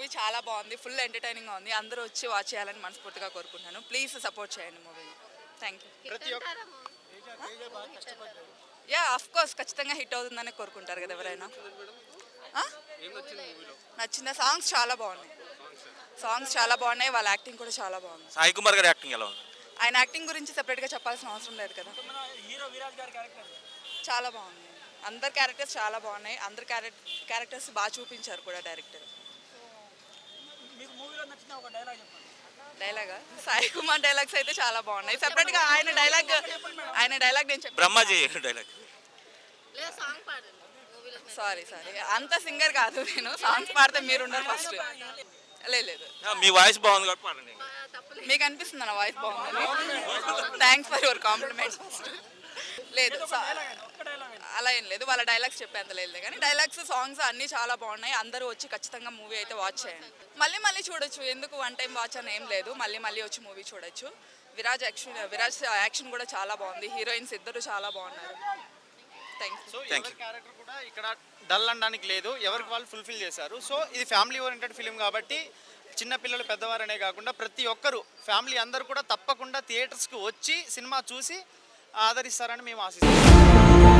Movie చాలా బాగుంది, full ఎంటర్టైనింగ్గా ఉంది. అందరూ వచ్చి వాచ్ చేయాలని మనస్ఫూర్తిగా కోరుకుంటున్నాను. ప్లీజ్ సపోర్ట్ చేయండి మూవీని. Thank you. Yeah of course ఖచ్చితంగా హిట్ అవుతుందని కోరుకుంటారు కదా ఎవరైనా. నచ్చిన సాంగ్స్ చాలా బాగున్నాయి, వాళ్ళ యాక్టింగ్ కూడా చాలా బాగుంది. సాయి కుమార్ గారి యాక్టింగ్ ఎలా ఉంది? ఆయన యాక్టింగ్ గురించి సెపరేట్గా చెప్పాల్సిన అవసరం లేదు కదా. చాలా బాగుంది, అందరు క్యారెక్టర్స్ చాలా బాగున్నాయి, అందరు క్యారెక్టర్స్ బాగా చూపించారు కూడా డైరెక్టర్. డైలాగా సాయి కుమార్ డైలాగ్స్ అయితే చాలా బాగున్నాయి. సెపరేట్గా ఆయన డైలాగ్ నేను చెప్పాను. బ్రహ్మాజీ డైలాగ్. సారీ అంత సింగర్ కాదు నేను. సాంగ్స్ పాడితే మీరున్నారు ఫస్ట్. లేదు మీ వాయిస్ బాగుంది కాబట్టి పాడండి. మీకు అనిపిస్తుంది నా వాయిస్ బాగుందని? Thanks for your compliments first. లేదు అలా ఏం లేదు, వాళ్ళ డైలాగ్స్ చెప్పేంత లేదు కానీ డైలాగ్స్ సాంగ్స్ అన్నీ చాలా బాగున్నాయి. అందరూ వచ్చి ఖచ్చితంగా మూవీ అయితే వాచ్ చేయండి. మళ్ళీ చూడొచ్చు, ఎందుకు వన్ టైం వాచ్ అని ఏం లేదు, మళ్ళీ వచ్చి మూవీ చూడొచ్చు. విరాజ్ యాక్షన్ కూడా చాలా బాగుంది, హీరోయిన్స్ ఇద్దరు చాలా బాగున్నారు. Thank you. క్యారెక్టర్ కూడా ఇక్కడ డల్ అనడానికి లేదు, ఎవరికి వాళ్ళు ఫుల్ఫిల్ చేశారు. సో ఇది ఫ్యామిలీ ఓరియంటెడ్ ఫిలిం కాబట్టి చిన్నపిల్లలు పెద్దవారనే కాకుండా ప్రతి ఒక్కరు ఫ్యామిలీ అందరూ కూడా తప్పకుండా థియేటర్స్కి వచ్చి సినిమా చూసి ఆదరిస్తారని మేము ఆశిస్తున్నాం.